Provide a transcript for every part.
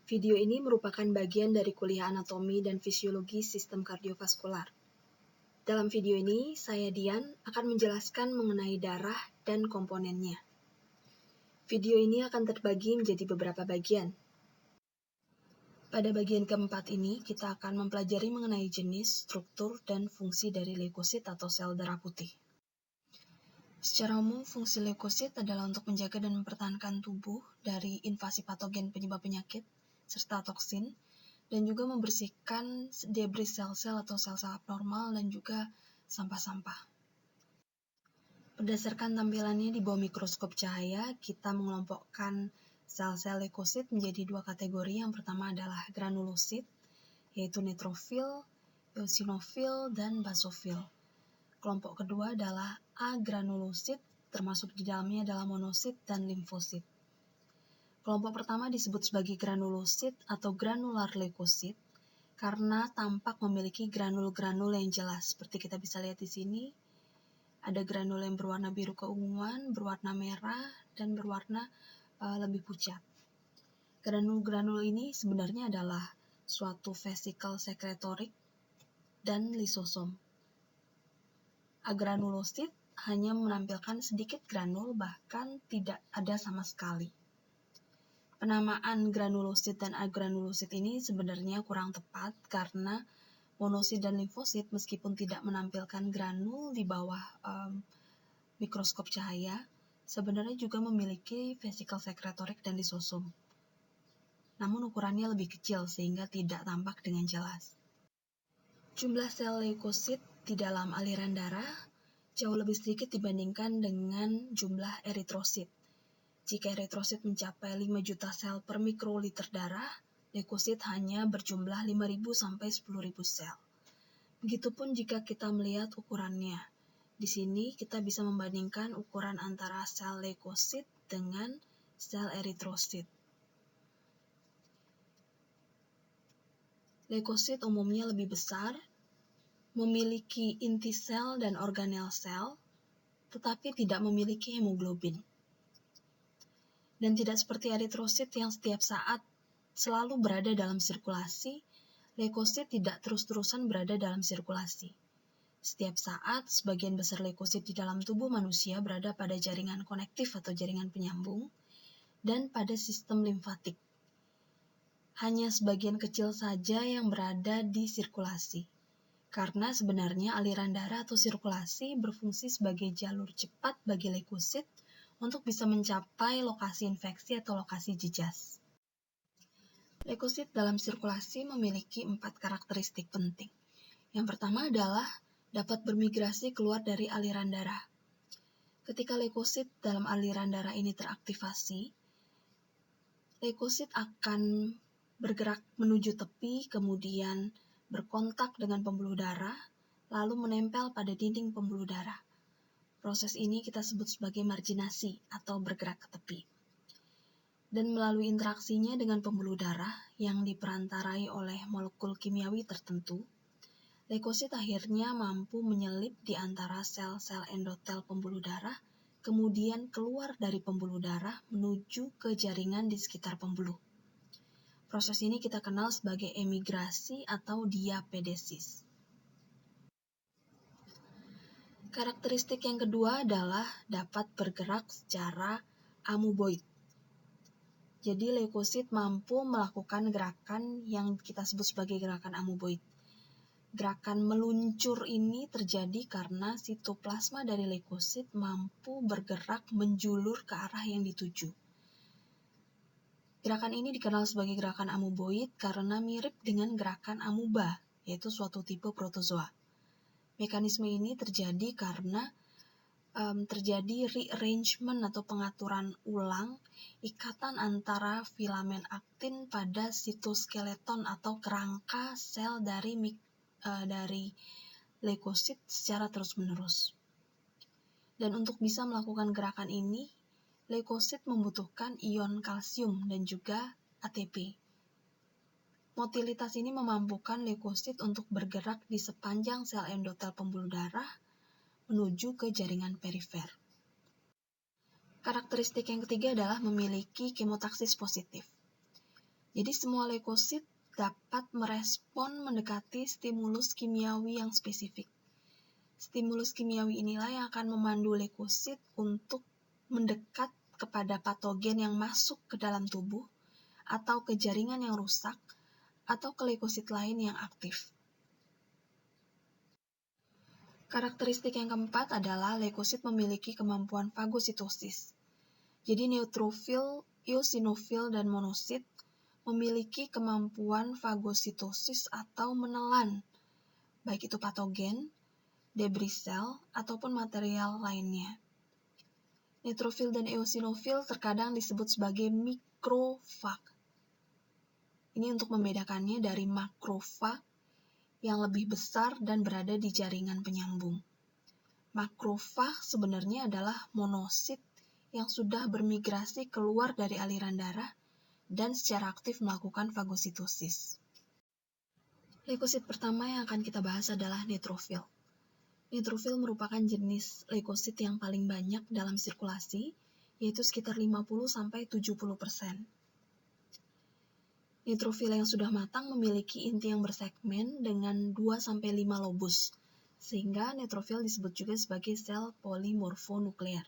Video ini merupakan bagian dari kuliah anatomi dan fisiologi sistem kardiovaskular. Dalam video ini, saya Dian akan menjelaskan mengenai darah dan komponennya. Video ini akan terbagi menjadi beberapa bagian. Pada bagian keempat ini, kita akan mempelajari mengenai jenis, struktur, dan fungsi dari leukosit atau sel darah putih. Secara umum, fungsi leukosit adalah untuk menjaga dan mempertahankan tubuh dari invasi patogen penyebab penyakit, serta toksin, dan juga membersihkan debris sel-sel atau sel-sel abnormal dan juga sampah-sampah. Berdasarkan tampilannya di bawah mikroskop cahaya, kita mengelompokkan sel-sel leukosit menjadi dua kategori. Yang pertama adalah granulosit, yaitu neutrofil, eosinofil, dan basofil. Kelompok kedua adalah agranulosit, termasuk di dalamnya adalah monosit dan limfosit. Kelompok pertama disebut sebagai granulosit atau granular leukosit karena tampak memiliki granul-granul yang jelas. Seperti kita bisa lihat di sini, ada granul yang berwarna biru keunguan, berwarna merah, dan berwarna lebih pucat. Granul-granul ini sebenarnya adalah suatu vesikel sekretorik dan lisosom. Agranulosit hanya menampilkan sedikit granul, bahkan tidak ada sama sekali. Penamaan granulosit dan agranulosit ini sebenarnya kurang tepat karena monosit dan limfosit meskipun tidak menampilkan granul di bawah mikroskop cahaya, sebenarnya juga memiliki vesikel sekretorik dan lisosom. Namun ukurannya lebih kecil sehingga tidak tampak dengan jelas. Jumlah sel leukosit di dalam aliran darah jauh lebih sedikit dibandingkan dengan jumlah eritrosit. Jika eritrosit mencapai 5 juta sel per mikroliter darah, leukosit hanya berjumlah 5.000 sampai 10.000 sel. Begitupun jika kita melihat ukurannya. Di sini kita bisa membandingkan ukuran antara sel leukosit dengan sel eritrosit. Leukosit umumnya lebih besar, memiliki inti sel dan organel sel, tetapi tidak memiliki hemoglobin. Dan tidak seperti eritrosit yang setiap saat selalu berada dalam sirkulasi, leukosit tidak terus-terusan berada dalam sirkulasi. Setiap saat, sebagian besar leukosit di dalam tubuh manusia berada pada jaringan konektif atau jaringan penyambung dan pada sistem limfatik. Hanya sebagian kecil saja yang berada di sirkulasi. Karena sebenarnya aliran darah atau sirkulasi berfungsi sebagai jalur cepat bagi leukosit untuk bisa mencapai lokasi infeksi atau lokasi jejas. Leukosit dalam sirkulasi memiliki 4 karakteristik penting. Yang pertama adalah dapat bermigrasi keluar dari aliran darah. Ketika leukosit dalam aliran darah ini teraktivasi, leukosit akan bergerak menuju tepi, kemudian berkontak dengan pembuluh darah, lalu menempel pada dinding pembuluh darah. Proses ini kita sebut sebagai marginasi atau bergerak ke tepi. Dan melalui interaksinya dengan pembuluh darah yang diperantarai oleh molekul kimiawi tertentu, leukosit akhirnya mampu menyelip di antara sel-sel endotel pembuluh darah, kemudian keluar dari pembuluh darah menuju ke jaringan di sekitar pembuluh. Proses ini kita kenal sebagai emigrasi atau diapedesis. Karakteristik yang kedua adalah dapat bergerak secara amoeboid. Jadi leukosit mampu melakukan gerakan yang kita sebut sebagai gerakan amoeboid. Gerakan meluncur ini terjadi karena sitoplasma dari leukosit mampu bergerak menjulur ke arah yang dituju. Gerakan ini dikenal sebagai gerakan amoeboid karena mirip dengan gerakan amuba, yaitu suatu tipe protozoa. Mekanisme ini terjadi karena terjadi rearrangement atau pengaturan ulang ikatan antara filamen aktin pada sitoskeleton atau kerangka sel dari leukosit secara terus-menerus. Dan untuk bisa melakukan gerakan ini, leukosit membutuhkan ion kalsium dan juga ATP. Motilitas ini memampukan leukosit untuk bergerak di sepanjang sel endotel pembuluh darah menuju ke jaringan perifer. Karakteristik yang ketiga adalah memiliki kemotaksis positif. Jadi semua leukosit dapat merespon mendekati stimulus kimiawi yang spesifik. Stimulus kimiawi inilah yang akan memandu leukosit untuk mendekat kepada patogen yang masuk ke dalam tubuh, atau ke jaringan yang rusak, atau ke leukosit lain yang aktif. Karakteristik yang keempat adalah leukosit memiliki kemampuan fagositosis. Jadi neutrofil, eosinofil, dan monosit memiliki kemampuan fagositosis atau menelan, baik itu patogen, debris sel, ataupun material lainnya. Neutrofil dan eosinofil terkadang disebut sebagai mikrofag. Ini untuk membedakannya dari makrofag yang lebih besar dan berada di jaringan penyambung. Makrofag sebenarnya adalah monosit yang sudah bermigrasi keluar dari aliran darah dan secara aktif melakukan fagositosis. Leukosit pertama yang akan kita bahas adalah neutrofil. Neutrofil merupakan jenis leukosit yang paling banyak dalam sirkulasi, yaitu sekitar 50-70%. Neutrofil yang sudah matang memiliki inti yang bersegmen dengan 2-5 lobus, sehingga neutrofil disebut juga sebagai sel polimorfonuklear.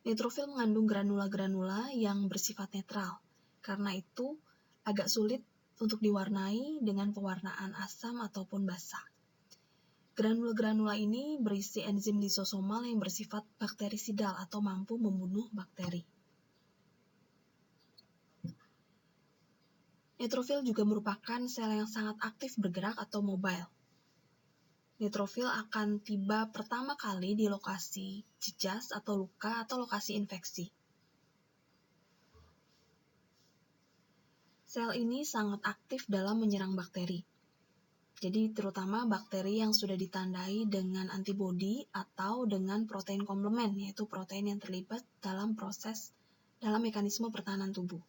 Neutrofil mengandung granula-granula yang bersifat netral, karena itu agak sulit untuk diwarnai dengan pewarnaan asam ataupun basah. Granula-granula ini berisi enzim lisosomal yang bersifat bakterisidal atau mampu membunuh bakteri. Neutrofil juga merupakan sel yang sangat aktif bergerak atau mobile. Neutrofil akan tiba pertama kali di lokasi jejas atau luka atau lokasi infeksi. Sel ini sangat aktif dalam menyerang bakteri. Jadi terutama bakteri yang sudah ditandai dengan antibodi atau dengan protein komplement, yaitu protein yang terlibat dalam mekanisme pertahanan tubuh.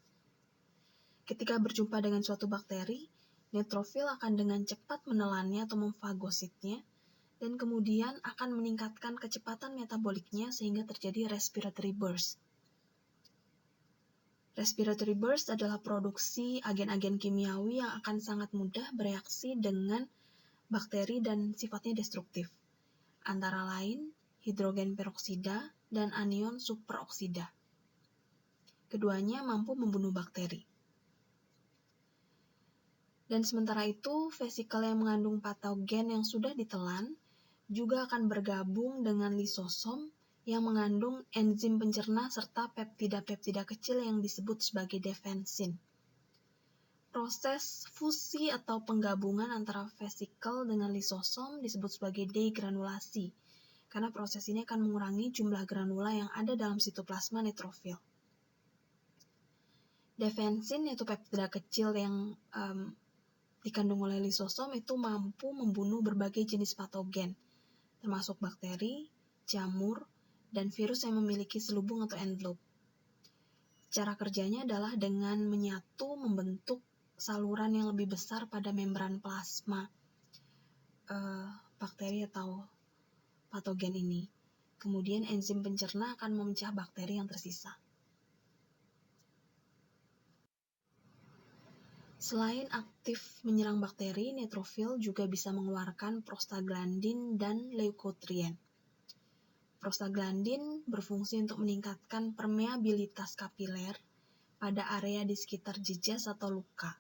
Ketika berjumpa dengan suatu bakteri, neutrofil akan dengan cepat menelannya atau memfagositnya, dan kemudian akan meningkatkan kecepatan metaboliknya sehingga terjadi respiratory burst. Respiratory burst adalah produksi agen-agen kimiawi yang akan sangat mudah bereaksi dengan bakteri dan sifatnya destruktif, antara lain hidrogen peroksida dan anion superoksida. Keduanya mampu membunuh bakteri. Dan sementara itu, vesikel yang mengandung patogen yang sudah ditelan juga akan bergabung dengan lisosom yang mengandung enzim pencerna serta peptida-peptida kecil yang disebut sebagai defensin. Proses fusi atau penggabungan antara vesikel dengan lisosom disebut sebagai degranulasi, karena proses ini akan mengurangi jumlah granula yang ada dalam sitoplasma neutrofil. Defensin, yaitu peptida kecil yang dikandung oleh lisosom, itu mampu membunuh berbagai jenis patogen, termasuk bakteri, jamur, dan virus yang memiliki selubung atau envelope. Cara kerjanya adalah dengan menyatu membentuk saluran yang lebih besar pada membran plasma bakteri atau patogen ini. Kemudian enzim pencerna akan memecah bakteri yang tersisa. Selain aktif menyerang bakteri, neutrofil juga bisa mengeluarkan prostaglandin dan leukotrien. Prostaglandin berfungsi untuk meningkatkan permeabilitas kapiler pada area di sekitar jejas atau luka,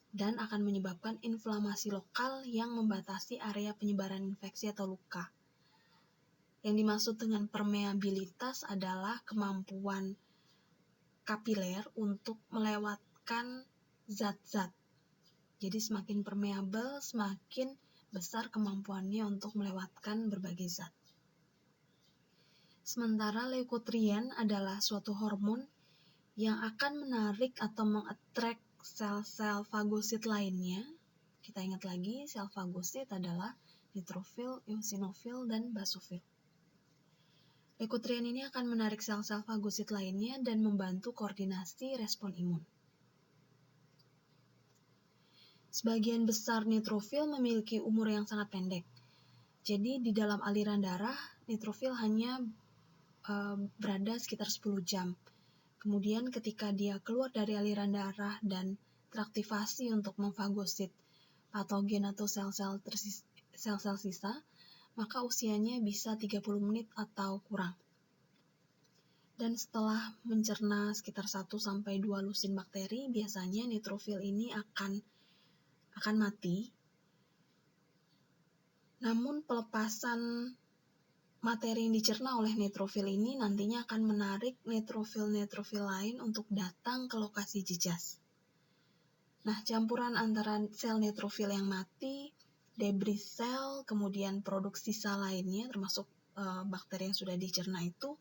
dan akan menyebabkan inflamasi lokal yang membatasi area penyebaran infeksi atau luka. Yang dimaksud dengan permeabilitas adalah kemampuan kapiler untuk melewatkan zat-zat. Jadi semakin permeabel, semakin besar kemampuannya untuk melewatkan berbagai zat. Sementara leukotrien adalah suatu hormon yang akan menarik atau mengattract sel-sel fagosit lainnya. Kita ingat lagi, sel fagosit adalah neutrofil, eosinofil, dan basofil. Leukotrien ini akan menarik sel-sel fagosit lainnya dan membantu koordinasi respon imun. Sebagian besar neutrofil memiliki umur yang sangat pendek. Jadi di dalam aliran darah, neutrofil hanya berada sekitar 10 jam. Kemudian ketika dia keluar dari aliran darah dan teraktivasi untuk memfagosit patogen atau sel-sel sisa, maka usianya bisa 30 menit atau kurang. Dan setelah mencerna sekitar 1-2 lusin bakteri, biasanya neutrofil ini akan mati. Namun pelepasan materi yang dicerna oleh neutrofil ini nantinya akan menarik neutrofil-neutrofil lain untuk datang ke lokasi jejas. Nah, campuran antara sel neutrofil yang mati, debris sel, kemudian produk sisa lainnya, termasuk bakteri yang sudah dicerna itu,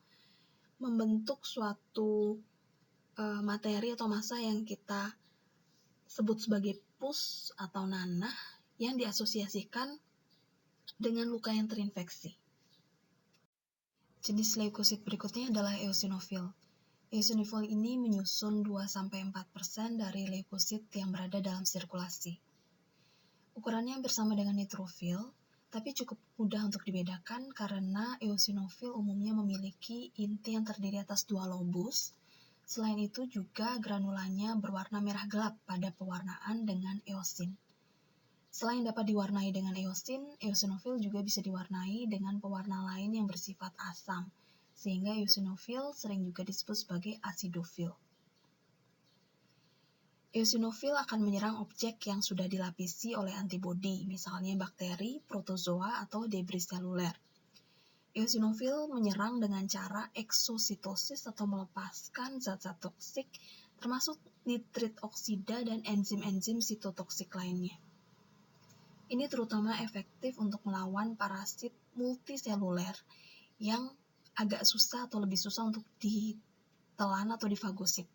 membentuk suatu materi atau massa yang kita sebut sebagai pus atau nanah yang diasosiasikan dengan luka yang terinfeksi. Jenis leukosit berikutnya adalah eosinofil. Eosinofil ini menyusun 2-4% dari leukosit yang berada dalam sirkulasi. Ukurannya hampir sama dengan neutrofil, tapi cukup mudah untuk dibedakan karena eosinofil umumnya memiliki inti yang terdiri atas 2 lobus. Selain itu juga granulanya berwarna merah gelap pada pewarnaan dengan eosin. Selain dapat diwarnai dengan eosin, eosinofil juga bisa diwarnai dengan pewarna lain yang bersifat asam, sehingga eosinofil sering juga disebut sebagai asidofil. Eosinofil akan menyerang objek yang sudah dilapisi oleh antibodi, misalnya bakteri, protozoa, atau debris seluler. Eosinofil menyerang dengan cara eksositosis atau melepaskan zat-zat toksik, termasuk nitrit oksida dan enzim-enzim sitotoksik lainnya. Ini terutama efektif untuk melawan parasit multiseluler yang agak susah atau lebih susah untuk ditelan atau difagosit,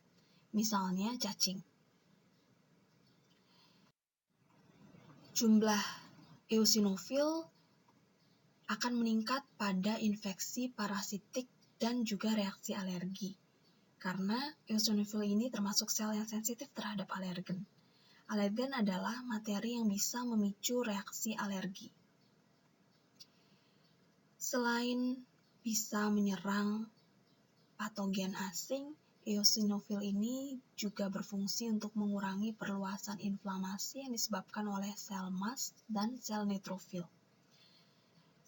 misalnya cacing. Jumlah eosinofil akan meningkat pada infeksi parasitik dan juga reaksi alergi, karena eosinofil ini termasuk sel yang sensitif terhadap alergen. Alergen adalah materi yang bisa memicu reaksi alergi. Selain bisa menyerang patogen asing, eosinofil ini juga berfungsi untuk mengurangi perluasan inflamasi yang disebabkan oleh sel mast dan sel neutrofil.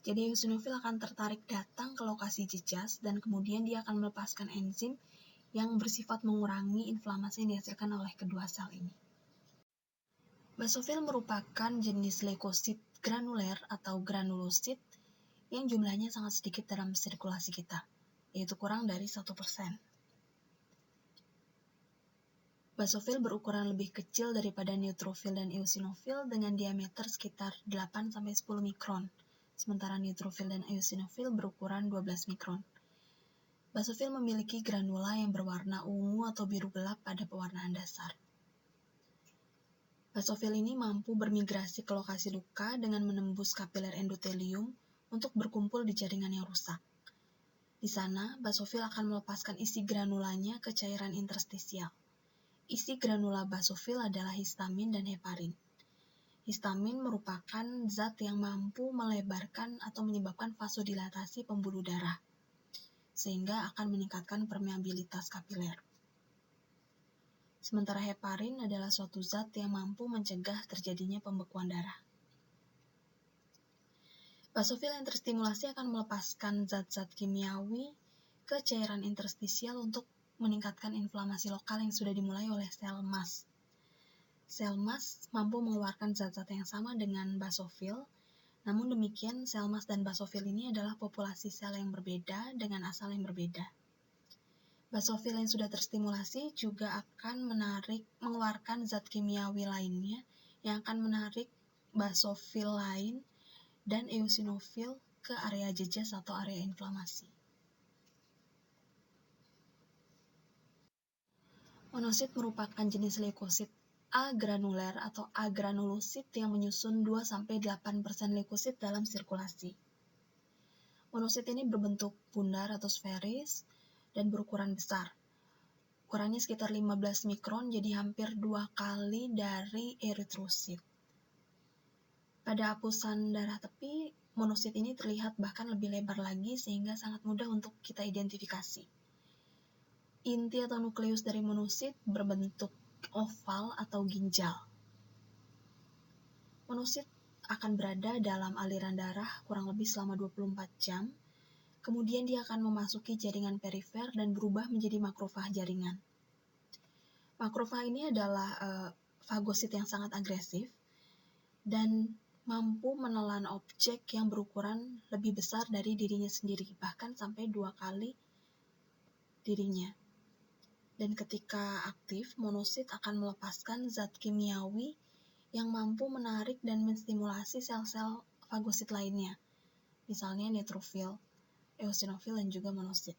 Jadi eosinofil akan tertarik datang ke lokasi jejas dan kemudian dia akan melepaskan enzim yang bersifat mengurangi inflamasi yang dihasilkan oleh kedua sel ini. Basofil merupakan jenis leukosit granuler atau granulosit yang jumlahnya sangat sedikit dalam sirkulasi kita, yaitu kurang dari 1%. Basofil berukuran lebih kecil daripada neutrofil dan eosinofil dengan diameter sekitar 8-10 mikron, sementara neutrofil dan eosinofil berukuran 12 mikron. Basofil memiliki granula yang berwarna ungu atau biru gelap pada pewarnaan dasar. Basofil ini mampu bermigrasi ke lokasi luka dengan menembus kapiler endotelium untuk berkumpul di jaringan yang rusak. Di sana, basofil akan melepaskan isi granulanya ke cairan interstisial. Isi granula basofil adalah histamin dan heparin. Histamin merupakan zat yang mampu melebarkan atau menyebabkan vasodilatasi pembuluh darah, sehingga akan meningkatkan permeabilitas kapiler. Sementara heparin adalah suatu zat yang mampu mencegah terjadinya pembekuan darah. Basofil yang terstimulasi akan melepaskan zat-zat kimiawi ke cairan interstisial untuk meningkatkan inflamasi lokal yang sudah dimulai oleh sel mast. Sel mast mampu mengeluarkan zat-zat yang sama dengan basofil, namun demikian sel mast dan basofil ini adalah populasi sel yang berbeda dengan asal yang berbeda. Basofil yang sudah terstimulasi juga akan mengeluarkan zat kimiawi lainnya yang akan menarik basofil lain dan eosinofil ke area jejas atau area inflamasi. Monosit merupakan jenis leukosit agranuler atau agranulosit yang menyusun 2-8% leukosit dalam sirkulasi. Monosit ini berbentuk bundar atau sferis dan berukuran besar. Ukurannya sekitar 15 mikron, jadi hampir 2 kali dari eritrosit. Pada apusan darah tepi, monosit ini terlihat bahkan lebih lebar lagi sehingga sangat mudah untuk kita identifikasi. Inti atau nukleus dari monosit berbentuk oval atau ginjal. Monosit akan berada dalam aliran darah kurang lebih selama 24 jam, kemudian dia akan memasuki jaringan perifer dan berubah menjadi makrofag jaringan. Makrofag ini adalah fagosit yang sangat agresif dan mampu menelan objek yang berukuran lebih besar dari dirinya sendiri, bahkan sampai 2 kali dirinya. Dan ketika aktif, monosit akan melepaskan zat kimiawi yang mampu menarik dan menstimulasi sel-sel fagosit lainnya, misalnya neutrofil, eosinofil, dan juga monosit.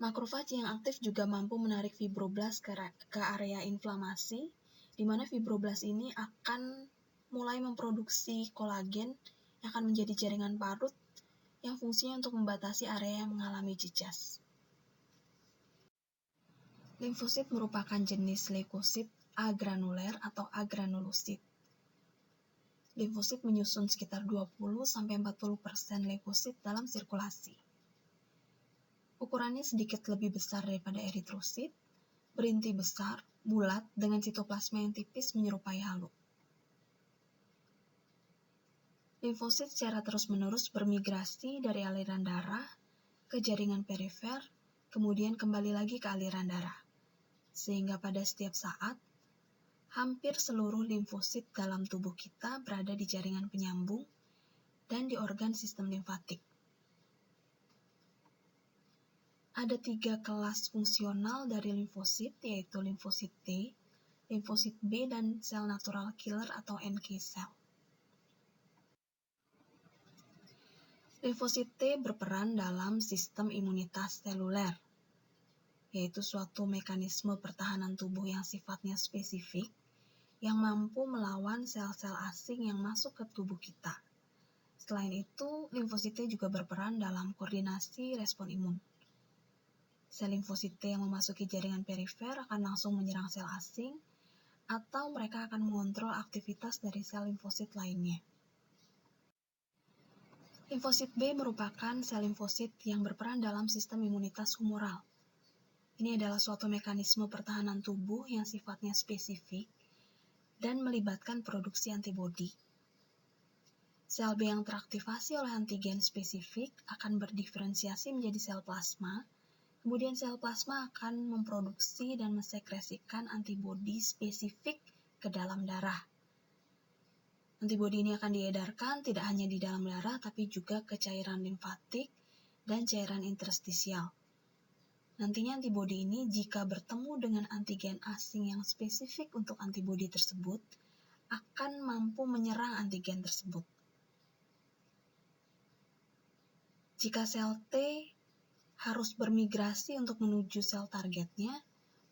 Makrofag yang aktif juga mampu menarik fibroblast ke area inflamasi, di mana fibroblast ini akan mulai memproduksi kolagen yang akan menjadi jaringan parut yang fungsinya untuk membatasi area yang mengalami jejas. Limfosit merupakan jenis leukosit agranuler atau agranulosit. Limfosit menyusun sekitar 20-40% leukosit dalam sirkulasi. Ukurannya sedikit lebih besar daripada eritrosit, berinti besar, bulat, dengan sitoplasma yang tipis menyerupai halu. Limfosit secara terus-menerus bermigrasi dari aliran darah ke jaringan perifer, kemudian kembali lagi ke aliran darah. Sehingga pada setiap saat, hampir seluruh limfosit dalam tubuh kita berada di jaringan penyambung dan di organ sistem limfatik. Ada 3 kelas fungsional dari limfosit, yaitu limfosit T, limfosit B, dan sel natural killer atau NK cell. Limfosit T berperan dalam sistem imunitas seluler, yaitu suatu mekanisme pertahanan tubuh yang sifatnya spesifik, yang mampu melawan sel-sel asing yang masuk ke tubuh kita. Selain itu, limfosit T juga berperan dalam koordinasi respon imun. Sel limfosit T yang memasuki jaringan perifer akan langsung menyerang sel asing, atau mereka akan mengontrol aktivitas dari sel limfosit lainnya. Limfosit B merupakan sel limfosit yang berperan dalam sistem imunitas humoral. Ini adalah suatu mekanisme pertahanan tubuh yang sifatnya spesifik dan melibatkan produksi antibodi. Sel B yang teraktivasi oleh antigen spesifik akan berdiferensiasi menjadi sel plasma. Kemudian sel plasma akan memproduksi dan mensekresikan antibodi spesifik ke dalam darah. Antibodi ini akan diedarkan tidak hanya di dalam darah, tapi juga ke cairan limfatik dan cairan interstisial. Nantinya antibodi ini jika bertemu dengan antigen asing yang spesifik untuk antibodi tersebut, akan mampu menyerang antigen tersebut. Jika sel T harus bermigrasi untuk menuju sel targetnya,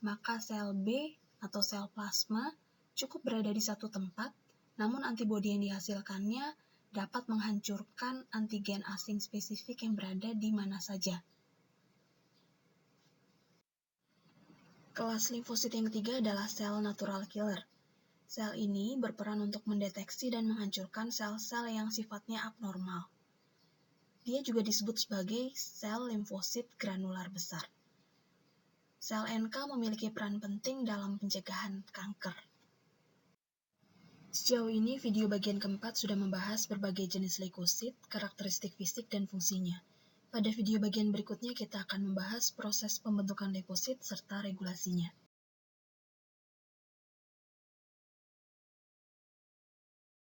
maka sel B atau sel plasma cukup berada di satu tempat, namun antibodi yang dihasilkannya dapat menghancurkan antigen asing spesifik yang berada di mana saja. Kelas limfosit yang ketiga adalah sel natural killer. Sel ini berperan untuk mendeteksi dan menghancurkan sel-sel yang sifatnya abnormal. Dia juga disebut sebagai sel limfosit granular besar. Sel NK memiliki peran penting dalam pencegahan kanker. Sejauh ini, video bagian keempat sudah membahas berbagai jenis leukosit, karakteristik fisik, dan fungsinya. Pada video bagian berikutnya, kita akan membahas proses pembentukan leukosit serta regulasinya.